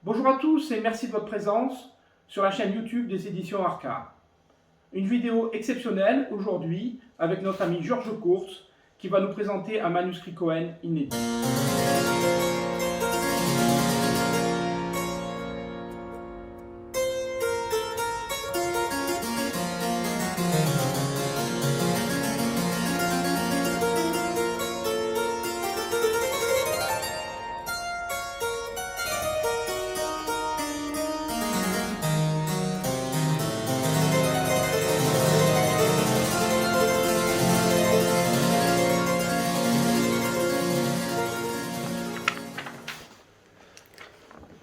Bonjour à tous et merci de votre présence sur la chaîne YouTube des éditions Arca. Une vidéo exceptionnelle aujourd'hui avec notre ami Georges Courts qui va nous présenter un manuscrit Cohen inédit.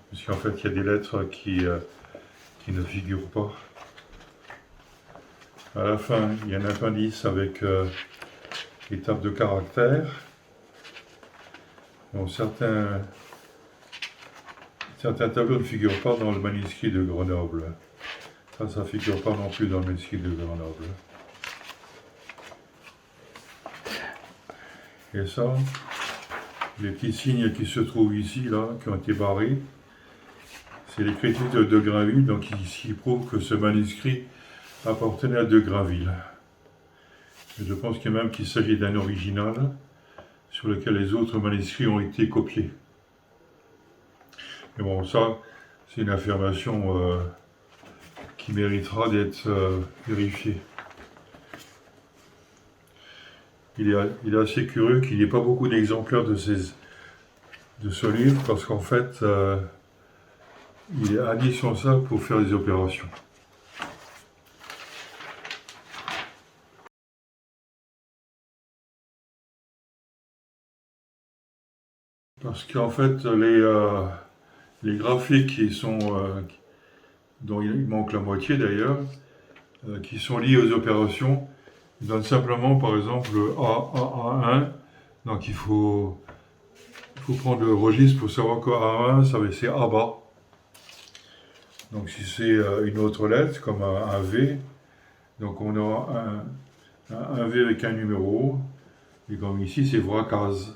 Puisqu'en fait, il y a des lettres qui ne figurent pas. À la fin, il y a un appendice avec les tables de caractères. Bon, certains tableaux ne figurent pas dans le manuscrit de Grenoble. Ça ne figure pas non plus dans le manuscrit de Grenoble. Et ça, les petits signes qui se trouvent ici, là, qui ont été barrés, c'est l'écriture de De Grainville, donc ici prouve que ce manuscrit appartenait à De Grainville. Et je pense qu'il s'agit d'un original sur lequel les autres manuscrits ont été copiés. Mais bon, ça, c'est une affirmation qui méritera d'être vérifiée. Il est assez curieux qu'il n'y ait pas beaucoup d'exemplaires de ce livre, parce qu'en fait, il est indispensable pour faire des opérations. Parce qu'en fait, les graphiques dont il manque la moitié d'ailleurs, qui sont liés aux opérations, ils donnent simplement par exemple A1. Donc il faut prendre le registre pour savoir que A1, c'est A bas. Donc si c'est une autre lettre, comme un V, donc on aura un V avec un numéro, et comme ici c'est Vracaz.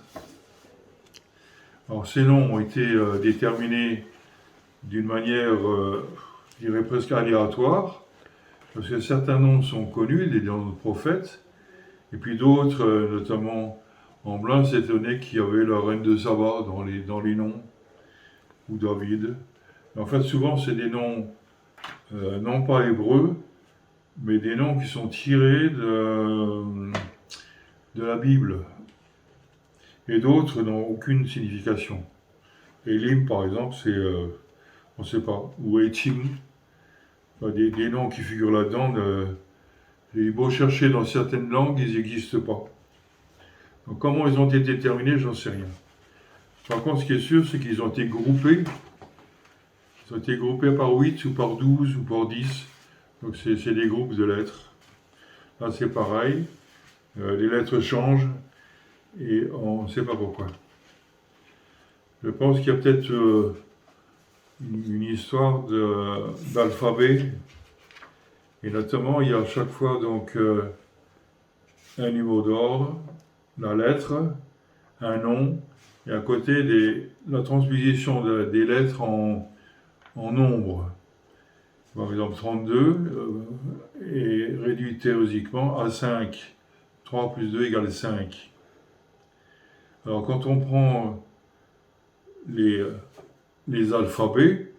Alors ces noms ont été déterminés d'une manière, je dirais presque aléatoire, parce que certains noms sont connus, des noms de prophètes, et puis d'autres, notamment en blanc, c'est étonné qu'il y avait la reine de Saba dans les noms, ou David. En fait, souvent, c'est des noms non pas hébreux, mais des noms qui sont tirés de la Bible. Et d'autres n'ont aucune signification. Elim, par exemple, c'est, on ne sait pas, ou Etim, enfin, des noms qui figurent là-dedans, j'ai beau chercher dans certaines langues, ils n'existent pas. Donc comment ils ont été déterminés, j'en sais rien. Par contre, ce qui est sûr, c'est qu'ils ont été groupés. Ils ont été groupés par 8 ou par 12 ou par 10. Donc c'est des groupes de lettres. Là, c'est pareil. Les lettres changent et on ne sait pas pourquoi. Je pense qu'il y a peut-être une histoire d'alphabet. Et notamment, il y a à chaque fois donc un numéro d'ordre, la lettre, un nom, et à côté la transposition des lettres en nombres. Par exemple, 32 est réduit théoriquement à 5. 3 plus 2 égale 5. Alors quand on prend les alphabets,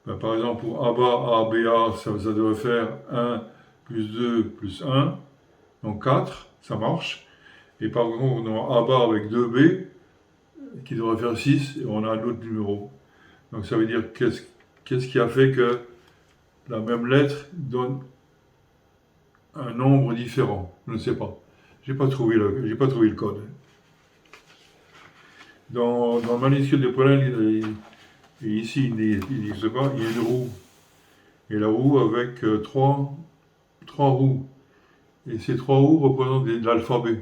ben, par exemple pour ABA, ABA, ça devrait faire 1 plus 2 plus 1, donc 4, ça marche. Et par contre, on a ABA avec 2B, qui devrait faire 6, et on a un autre numéro. Donc ça veut dire qu'est-ce qui a fait que la même lettre donne un nombre différent? Je ne sais pas. J'ai pas trouvé le code. Dans le manuscrit de Paulin, ici, il n'existe pas, il y a une roue. Et la roue avec trois roues. Et ces 3 roues représentent de l'alphabet.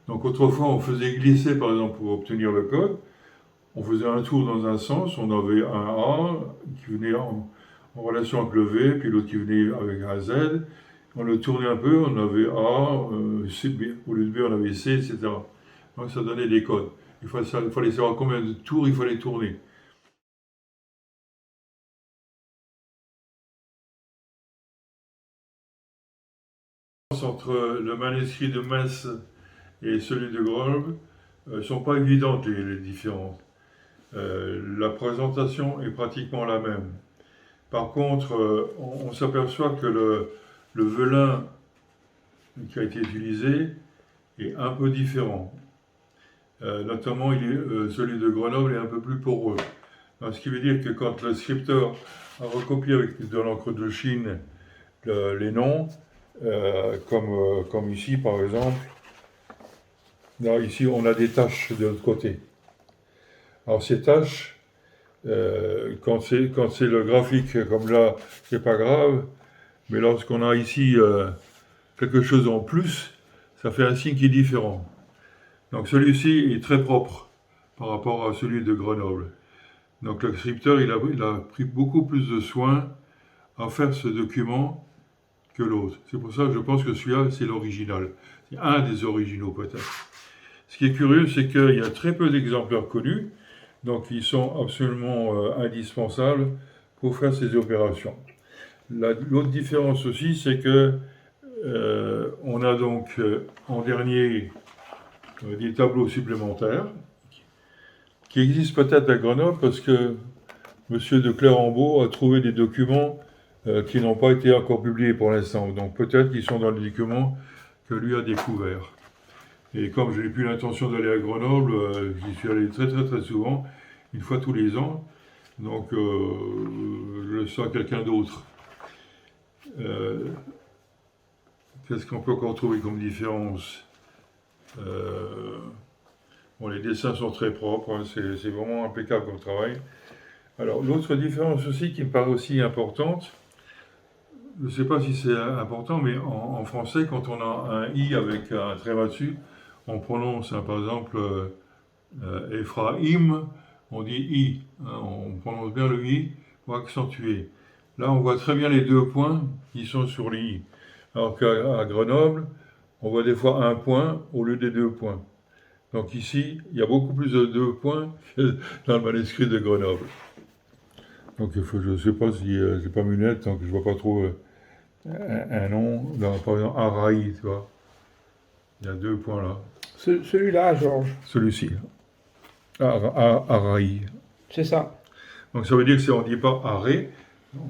Donc autrefois, on faisait glisser, par exemple, pour obtenir le code, on faisait un tour dans un sens, on avait un A qui venait en relation avec le V, puis l'autre qui venait avec un Z. On le tournait un peu, on avait A, C, B, au lieu de B, on avait C, etc. Donc ça donnait des codes. Il fallait savoir combien de tours il fallait tourner. entre le manuscrit de Metz et celui de Grenoble ne sont pas évidentes, les différences. La présentation est pratiquement la même. Par contre, on s'aperçoit que le velin qui a été utilisé est un peu différent. Notamment, celui de Grenoble est un peu plus poreux. Ce qui veut dire que quand le scripteur a recopié avec de l'encre de Chine les noms, comme ici par exemple, là, ici on a des taches de l'autre côté. Alors ces taches, quand c'est le graphique comme là, c'est pas grave, mais lorsqu'on a ici quelque chose en plus, ça fait un signe qui est différent. Donc celui-ci est très propre par rapport à celui de Grenoble. Donc le scripteur, il a pris beaucoup plus de soin à faire ce document que l'autre. C'est pour ça que je pense que celui-là, c'est l'original. C'est un des originaux peut-être. Ce qui est curieux, c'est qu'il y a très peu d'exemplaires connus, donc ils sont absolument indispensables pour faire ces opérations. L'autre différence aussi, c'est que on a donc en dernier des tableaux supplémentaires qui existent peut-être à Grenoble parce que M. de Clerembault a trouvé des documents qui n'ont pas été encore publiés pour l'instant. Donc peut-être qu'ils sont dans les documents que lui a découverts. Et comme je n'ai plus l'intention d'aller à Grenoble, j'y suis allé très très très souvent, une fois tous les ans. Donc je le sens à quelqu'un d'autre. Qu'est-ce qu'on peut encore trouver comme différence? Bon, les dessins sont très propres, hein, c'est vraiment impeccable comme travail. Alors, l'autre différence aussi qui me paraît aussi importante, je ne sais pas si c'est important, mais en français, quand on a un i avec un tréma dessus, on prononce, hein, par exemple, Ephraim, on dit i, hein, on prononce bien le i pour accentuer. Là, on voit très bien les deux points qui sont sur les i. Alors qu'à Grenoble, on voit des fois un point au lieu des deux points. Donc ici, il y a beaucoup plus de deux points que dans le manuscrit de Grenoble. Donc je ne sais pas si j'ai pas mes lunettes, donc je ne vois pas trop un nom. Par exemple, Araï, tu vois. Il y a deux points là. Celui-là, Georges. Celui-ci. Araï. C'est ça. Donc ça veut dire que si on ne dit pas Aré,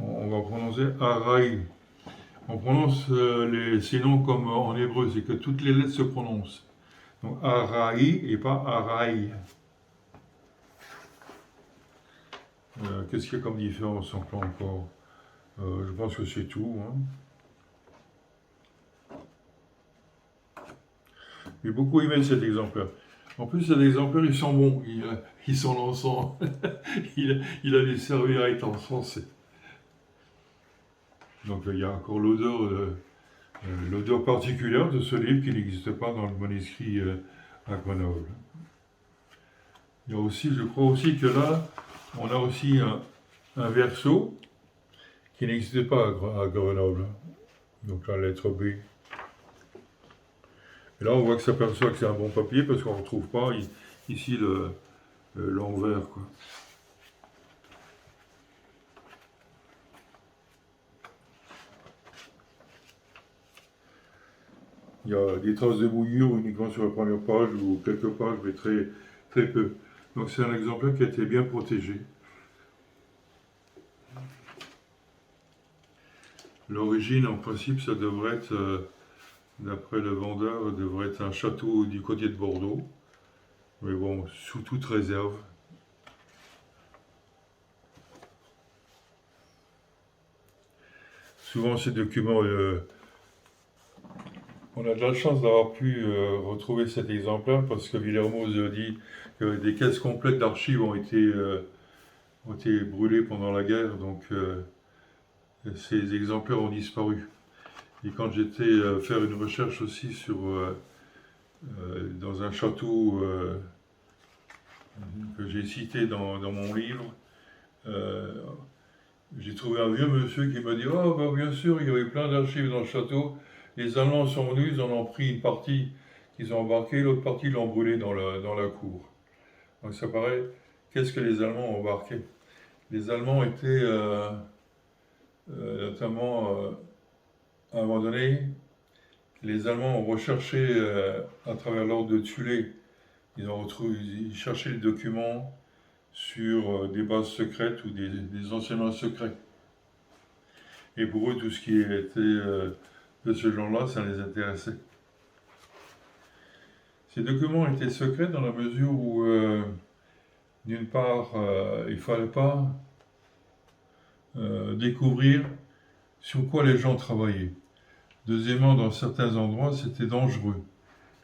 on va prononcer Araï. On prononce ces noms comme en hébreu, c'est que toutes les lettres se prononcent. Donc Araï et pas Araï. Qu'est-ce qu'il y a comme différence encore? Je pense que c'est tout. Hein. J'ai beaucoup aimé cet exemplaire. En plus, cet exemplaire, ils sont bons. Ils sont l'encens. il a des servir à être encensé. Donc il y a encore l'odeur particulière de ce livre qui n'existe pas dans le manuscrit à Grenoble. Il y a aussi, je crois aussi que là, on a aussi un verso qui n'existait pas à Grenoble. Donc la lettre B. Et là, on voit que ça s'aperçoit que c'est un bon papier parce qu'on ne retrouve pas ici l'envers, quoi. Il y a des traces de bouillir uniquement sur la première page ou quelques pages, mais très, très peu. Donc c'est un exemplaire qui a été bien protégé. L'origine, en principe, ça devrait être, d'après le vendeur, devrait être un château du côté de Bordeaux. Mais bon, sous toute réserve. Souvent, ces documents, on a de la chance d'avoir pu retrouver cet exemplaire parce que Villermoz dit que des caisses complètes d'archives ont été brûlées pendant la guerre, donc ces exemplaires ont disparu. Et quand j'étais faire une recherche aussi dans un château que j'ai cité dans mon livre, j'ai trouvé un vieux monsieur qui m'a dit « Oh, ben, bien sûr, il y avait plein d'archives dans le château. Les Allemands sont venus, ils en ont pris une partie qu'ils ont embarquée, l'autre partie ils l'ont brûlée dans la cour. » Donc ça paraît, qu'est-ce que les Allemands ont embarqué? Les Allemands étaient notamment, à un moment donné, Les Allemands ont recherché à travers l'ordre de Thulé, ils cherchaient les documents sur des bases secrètes ou des enseignements secrets. Et pour eux, tout ce qui était de ce genre-là, ça les intéressait. Ces documents étaient secrets dans la mesure où, d'une part, il ne fallait pas découvrir sur quoi les gens travaillaient. Deuxièmement, dans certains endroits, c'était dangereux.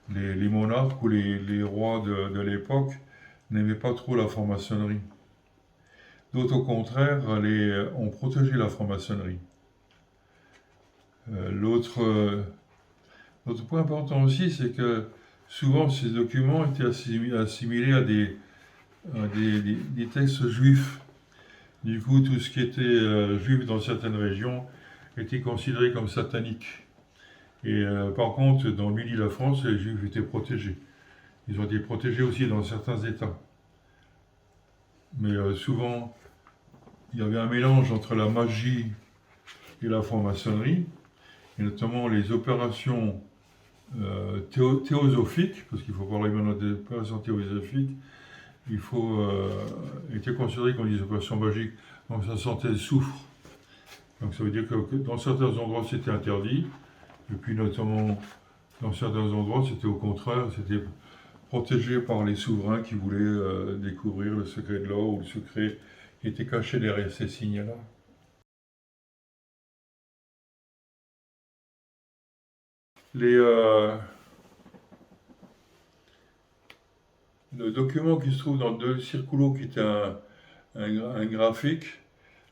Les monarques ou les rois de l'époque n'aimaient pas trop la franc-maçonnerie. D'autres, au contraire, ont protégé la franc-maçonnerie. L'autre point important aussi, c'est que souvent ces documents étaient assimilés à des textes juifs. Du coup, tout ce qui était juif dans certaines régions était considéré comme satanique. Et par contre, dans le Midi de la France, les juifs étaient protégés. Ils ont été protégés aussi dans certains États. Mais souvent, il y avait un mélange entre la magie et la franc-maçonnerie, et notamment les opérations théosophiques, parce qu'il faut parler maintenant des opérations théosophiques, était considéré comme des opérations magiques, donc ça sentait le soufre. Donc ça veut dire que dans certains endroits c'était interdit, et puis notamment dans certains endroits c'était au contraire, c'était protégé par les souverains qui voulaient découvrir le secret de l'or ou le secret qui était caché derrière ces signes-là. Le document qui se trouve dans le circulo, qui est un graphique,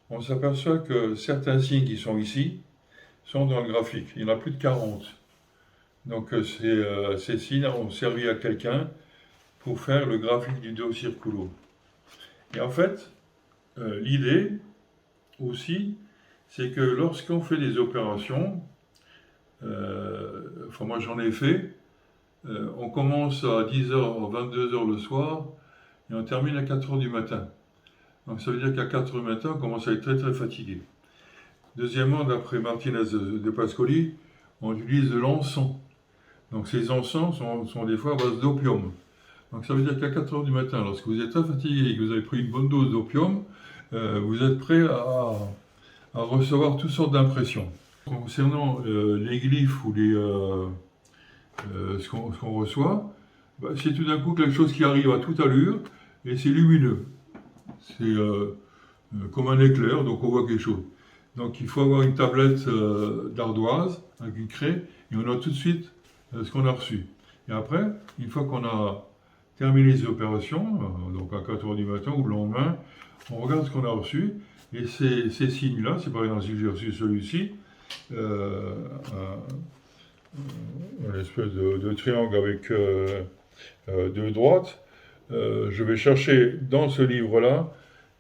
on s'aperçoit que certains signes qui sont ici sont dans le graphique. Il y en a plus de 40. Donc ces signes ont servi à quelqu'un pour faire le graphique du Deo Circulo. Et en fait, l'idée aussi, c'est que lorsqu'on fait des opérations, moi j'en ai fait, on commence à 10h, 22h le soir, et on termine à 4h du matin. Donc ça veut dire qu'à 4h du matin, on commence à être très très fatigué. Deuxièmement, d'après Martinez de Pascoli, on utilise de l'encens. Donc ces encens sont des fois à base d'opium. Donc ça veut dire qu'à 4h du matin, lorsque vous êtes très fatigué et que vous avez pris une bonne dose d'opium, vous êtes prêt à recevoir toutes sortes d'impressions. Concernant les glyphes ou ce qu'on reçoit, c'est tout d'un coup quelque chose qui arrive à toute allure et c'est lumineux. C'est comme un éclair, donc on voit quelque chose. Donc il faut avoir une tablette d'ardoise avec une craie et on a tout de suite ce qu'on a reçu. Et après, une fois qu'on a terminé les opérations, donc à 4h du matin ou le lendemain, on regarde ce qu'on a reçu et ces signes-là, c'est par exemple si j'ai reçu celui-ci, une espèce de triangle avec deux droites, je vais chercher dans ce livre-là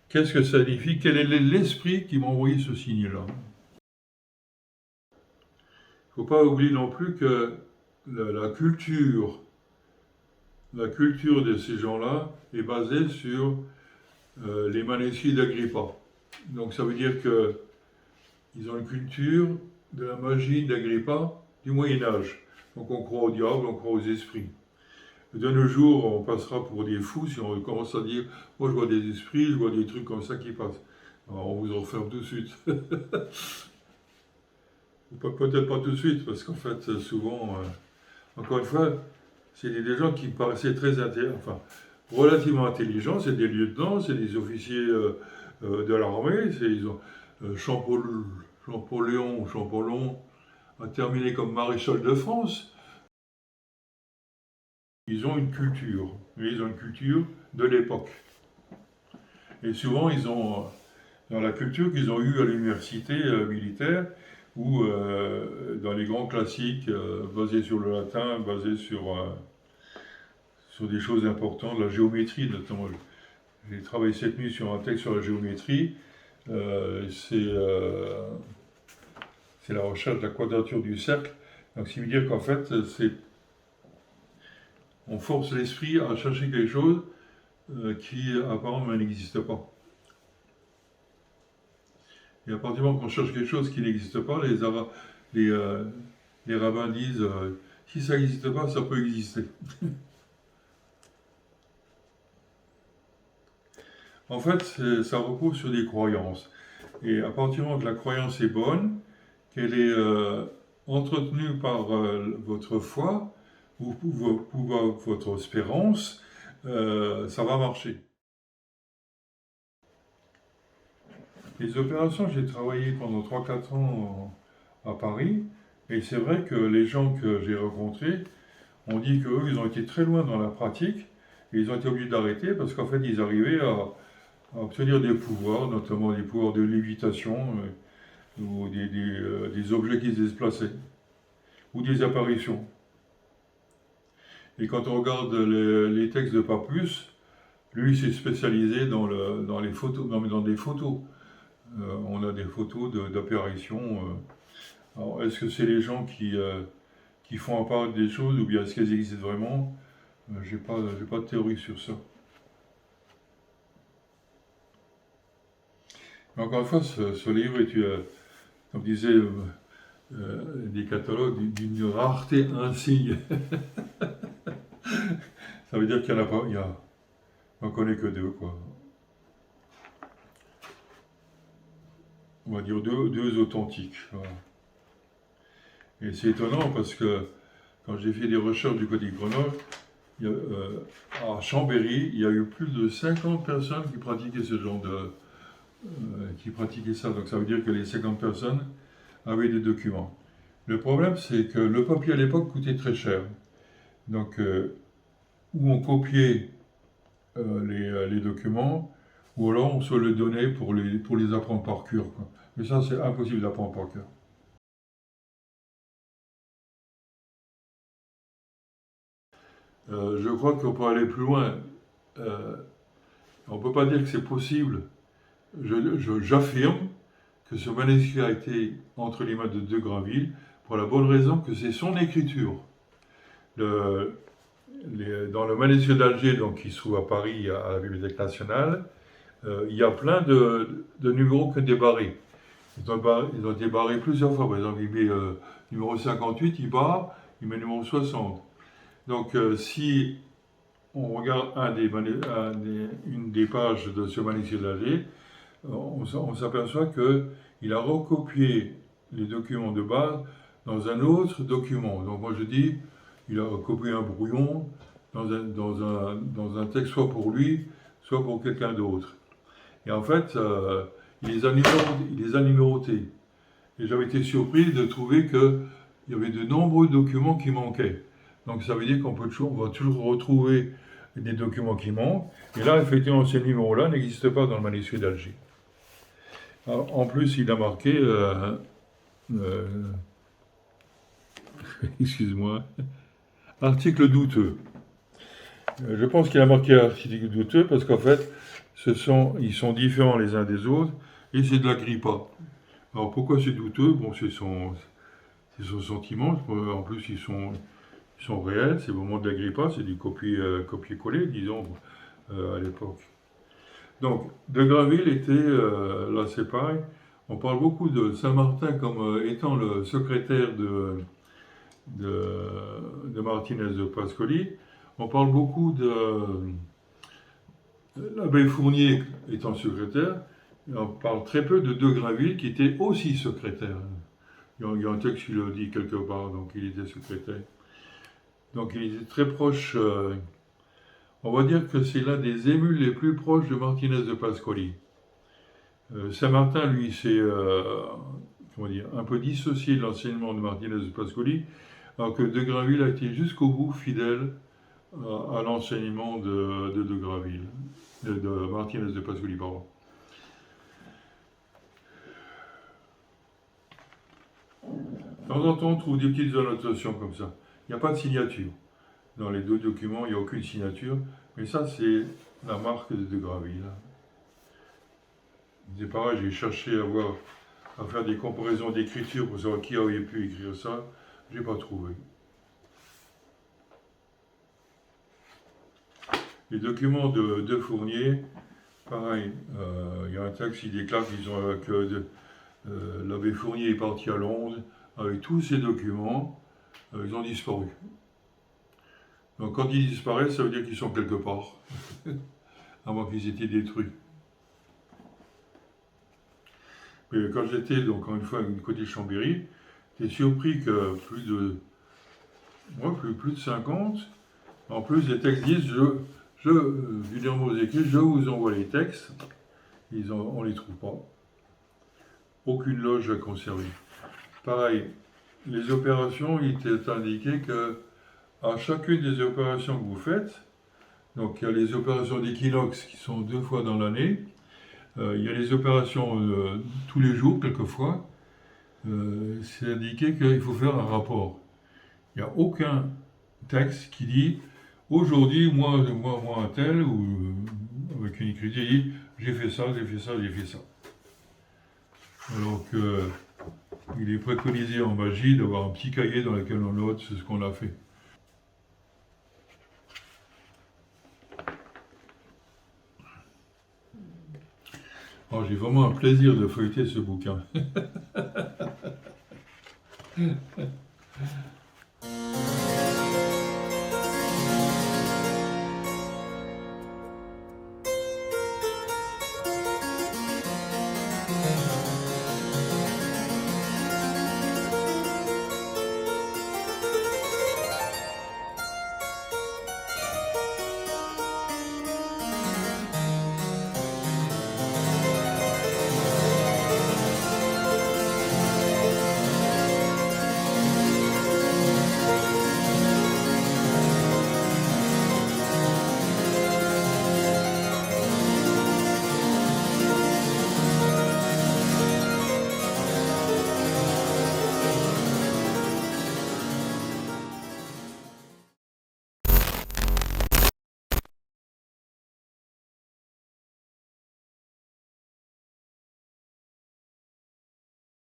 qu'est-ce que ça signifie, quel est l'esprit qui m'a envoyé ce signe-là. Il ne faut pas oublier non plus que la culture de ces gens-là est basée sur les manuscrits d'Agrippa. Donc ça veut dire qu'ils ont une culture de la magie d'Agrippa du Moyen-Âge. Donc on croit au diable, on croit aux esprits. De nos jours, on passera pour des fous si on commence à dire « Moi je vois des esprits, je vois des trucs comme ça qui passent ». Alors on vous enferme tout de suite. Peut-être pas tout de suite, parce qu'en fait, souvent, encore une fois, c'est des gens qui me paraissaient très relativement intelligents, c'est des lieutenants, c'est des officiers de l'armée, Champollion a terminé comme maréchal de France. Ils ont une culture, mais ils ont une culture de l'époque. Et souvent, ils ont, dans la culture qu'ils ont eue à l'université militaire, ou dans les grands classiques basés sur le latin, basés sur des choses importantes, la géométrie notamment. J'ai travaillé cette nuit sur un texte sur la géométrie. C'est la recherche de la quadrature du cercle. Donc, ça veut dire qu'en fait, on force l'esprit à chercher quelque chose qui apparemment n'existe pas. Et à partir du moment qu'on cherche quelque chose qui n'existe pas, les rabbins disent si ça n'existe pas, ça peut exister. En fait, ça repose sur des croyances. Et à partir du moment que la croyance est bonne, qu'elle est entretenue par votre foi ou votre espérance, ça va marcher. Les opérations, j'ai travaillé pendant 3-4 ans à Paris, et c'est vrai que les gens que j'ai rencontrés ont dit qu'eux, ils ont été très loin dans la pratique, et ils ont été obligés d'arrêter parce qu'en fait, ils arrivaient à obtenir des pouvoirs, notamment des pouvoirs de lévitation, ou des objets qui se déplaçaient, ou des apparitions. Et quand on regarde les textes de Pappus, lui, il s'est spécialisé dans les photos, dans des photos. On a des photos d'apparitions. Alors, est-ce que c'est les gens qui font apparaître des choses, ou bien est-ce qu'elles existent vraiment? J'ai pas de théorie sur ça. Mais encore une fois, ce livre est, comme disait des catalogues, d'une rareté insigne. Ça veut dire qu'il n'y en a pas, on connaît que 2, quoi. On va dire deux authentiques. Voilà. Et c'est étonnant parce que quand j'ai fait des recherches du côté de Grenoble, à Chambéry, il y a eu plus de 50 personnes qui pratiquaient ce genre qui pratiquaient ça. Donc ça veut dire que les 50 personnes avaient des documents. Le problème, c'est que le papier à l'époque coûtait très cher. Donc, où on copiait les documents, ou alors on se les donnait pour les apprendre par cœur. Mais ça, c'est impossible d'apprendre par cœur. Je crois qu'on peut aller plus loin. On ne peut pas dire que c'est possible. J'affirme que ce manuscrit a été entre les mains de Granville pour la bonne raison que c'est son écriture. Dans le manuscrit d'Alger, donc, qui se trouve à Paris, à la Bibliothèque nationale, il y a plein de numéros que débarrés. Ils ont été barrés plusieurs fois. Par exemple, il met numéro 58, il barre, il met numéro 60. Donc, si on regarde une des pages de ce manuscrit d'Alger, on s'aperçoit qu'il a recopié les documents de base dans un autre document. Donc moi je dis, il a copié un brouillon dans un texte soit pour lui, soit pour quelqu'un d'autre. Et en fait, il les a numérotés. Et j'avais été surpris de trouver qu'il y avait de nombreux documents qui manquaient. Donc ça veut dire qu'on va toujours retrouver des documents qui manquent. Et là, effectivement, ces numéros-là n'existent pas dans le manuscrit d'Alger. En plus, il a marqué, excuse-moi, article douteux. Je pense qu'il a marqué article douteux parce qu'en fait, ils sont différents les uns des autres et c'est de la grippa. Alors pourquoi c'est douteux? Bon, c'est son sentiment. En plus, ils sont réels. C'est vraiment de la grippa, c'est du copier-coller, disons, à l'époque. Donc, de Granville était, là c'est pareil, on parle beaucoup de Saint-Martin comme étant le secrétaire de Martinez de Pascoli. On parle beaucoup de l'abbé Fournier étant secrétaire, et on parle très peu de Granville qui était aussi secrétaire. Il y a un texte qui le dit quelque part, donc il était secrétaire. Donc il était très proche. On va dire que c'est l'un des émules les plus proches de Martinez de Pascoli. Saint-Martin, lui, s'est un peu dissocié de l'enseignement de Martinez de Pascoli, alors que de Granville a été jusqu'au bout fidèle à l'enseignement de Granville, de Martinez de Pascoli, pardon. De temps en temps, on trouve des petites annotations comme ça. Il n'y a pas de signature. Dans les 2 documents, il n'y a aucune signature. Mais ça, c'est la marque de Granville. C'est pareil, j'ai cherché à faire des comparaisons d'écriture pour savoir qui avait pu écrire ça. Je n'ai pas trouvé. Les documents de Fournier, pareil, il y a un texte qui déclare que l'abbé Fournier est parti à Londres avec tous ces documents, ils ont disparu. Donc quand ils disparaissent, ça veut dire qu'ils sont quelque part, à moins qu'ils aient été détruits. Mais quand j'étais, donc, encore une fois, du côté de Chambéry, j'étais surpris que plus de 50, en plus les textes disent, Guillermo Mozeki, je vous envoie les textes, on ne les trouve pas. Aucune loge à conserver. Pareil, les opérations, il était indiqué que à chacune des opérations que vous faites, donc il y a les opérations d'équinoxe qui sont 2 fois dans l'année, il y a les opérations tous les jours, quelquefois, c'est indiqué qu'il faut faire un rapport. Il n'y a aucun texte qui dit aujourd'hui, moi un tel, ou avec une écriture, il dit j'ai fait ça, j'ai fait ça, j'ai fait ça. Alors qu'il est préconisé en magie d'avoir un petit cahier dans lequel on note ce qu'on a fait. Alors, j'ai vraiment un plaisir de feuilleter ce bouquin.